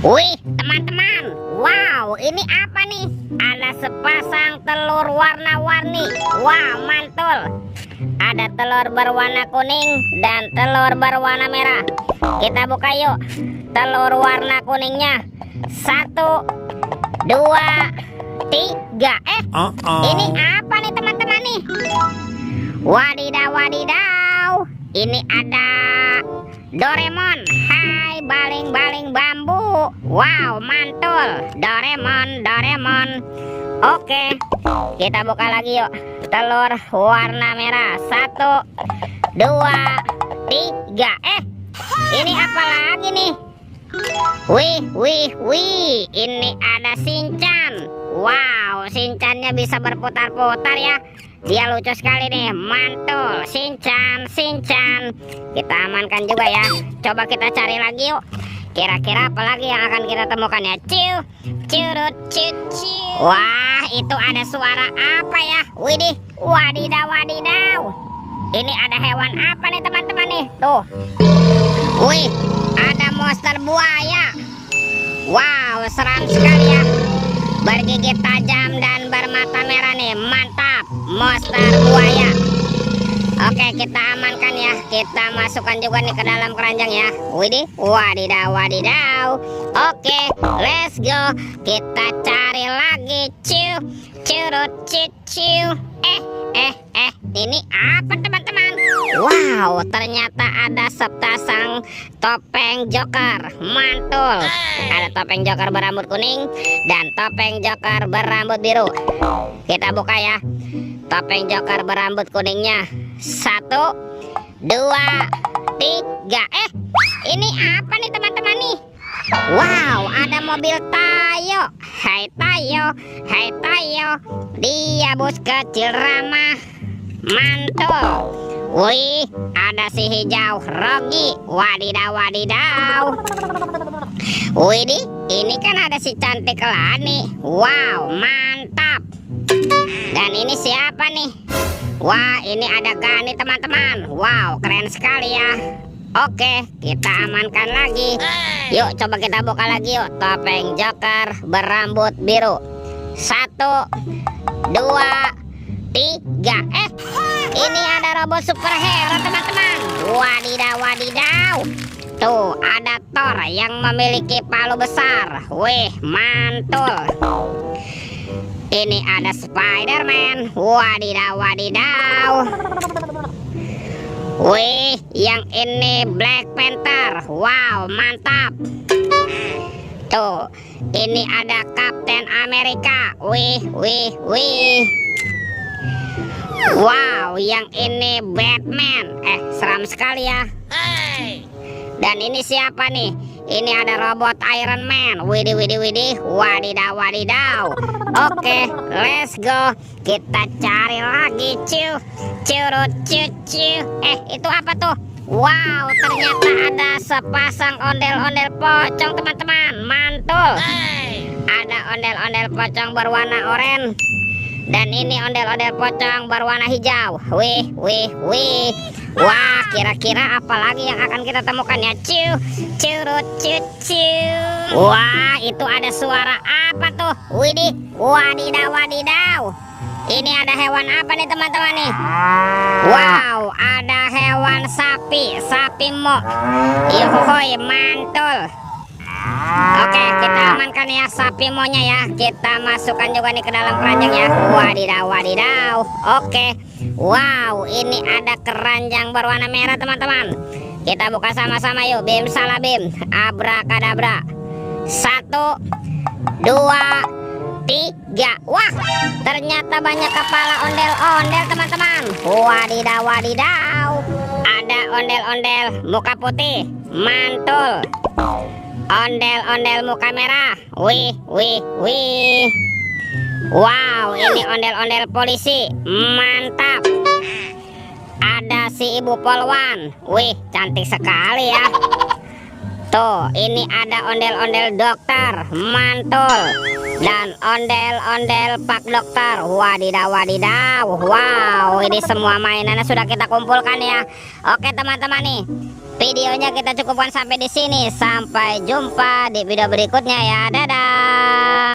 Wih, teman-teman. Wow, ini apa nih? Ada sepasang telur warna-warni. Wah, mantul. Ada telur berwarna kuning dan telur berwarna merah. Kita buka yuk. Telur warna kuningnya. 1, 2, 3. Ini apa nih teman-teman nih? Wadidaw, wadidaw. Ini ada Doraemon. Hai, baling-baling bambu. Wow, mantul. Doraemon, Doraemon. Oke, kita buka lagi yuk. Telur warna merah. 1, 2, 3. Ini apa lagi nih? Wih. Ini ada Shinchan. Wow, Shinchannya bisa berputar-putar ya. Dia lucu sekali nih, mantul. Shinchan. Kita amankan juga ya. Coba kita cari lagi yuk. Kira-kira apa lagi yang akan kita temukan ya? Curut. Wah, itu ada suara apa ya? Widih, wadidaw. Ini ada hewan apa nih teman-teman nih? Tuh. Wih, ada monster buaya. Wow, seram sekali ya. Bergigit tajam dan bermata merah nih. Mantap, monster buaya. Oke, kita amankan ya. Kita masukkan juga nih ke dalam keranjang ya. Widih, wadidaw. Oke, let's go. Kita cari lagi. Curut. Ini apa teman-teman? Wow, ternyata ada sepasang topeng Joker. Mantul. Ada topeng Joker berambut kuning dan topeng Joker berambut biru. Kita buka ya. Topeng Joker berambut kuningnya. 1, 2, 3. Ini apa nih teman-teman nih? Wow, ada mobil Tayo. Hai Tayo. Dia bus kecil ramah. Mantul. Wih, ada si hijau Rogi. Wadidaw. Widih, ini kan ada si cantik Lani. Wow, mantap. Dan ini siapa nih? Wah, ini ada Gani teman-teman. Wow, keren sekali ya. Oke, kita amankan lagi. Yuk, coba kita buka lagi yuk. Topeng Joker berambut biru. 1, 2, 3. Ini ada robot superhero teman-teman. Wadidaw. Tuh, ada Thor yang memiliki palu besar. Wih, mantul. Ini ada Spider-Man. Wadidaw. Wih, yang ini Black Panther. Wow, mantap. Tuh, ini ada Captain America. Wih. Wow, yang ini Batman. Seram sekali ya. Dan ini siapa nih? Ini ada robot Iron Man. Widih. Wadidaw. Oke, let's go. Kita cari lagi. Curut. Itu apa tuh? Wow, ternyata ada sepasang ondel-ondel pocong teman-teman. Mantul. Ada ondel-ondel pocong berwarna oranye. Dan ini ondel-ondel pocong berwarna hijau. Wih. Wah, kira-kira apa lagi yang akan kita temukan ya? Curut. Wah, itu ada suara apa tuh? Widih, wadidaw. Ini ada hewan apa nih teman-teman nih? Wow, ada hewan sapi mo. Yuhuy, mantul. Oke, kita amankan ya sapi monya ya. Kita masukkan juga nih ke dalam keranjang ya. Wadidaw. Oke. Wow, ini ada keranjang berwarna merah teman-teman. Kita buka sama-sama yuk. Bim salah bim. Abrakadabra. 1, 2, 3. Wah, ternyata banyak kepala ondel-ondel teman-teman. Wadidaw. Ada ondel-ondel muka putih. Mantul. Ondel-ondel muka merah. Wih. Wow, ini ondel-ondel polisi. Mantap. Ada si ibu polwan. Wih, cantik sekali ya. Tuh, ini ada ondel-ondel dokter. Mantul. Dan ondel-ondel pak dokter. Wadidaw. Wow, ini semua mainannya sudah kita kumpulkan ya. Oke teman-teman nih. videonya kita cukupkan sampai di sini. Sampai jumpa di video berikutnya ya. Dadah.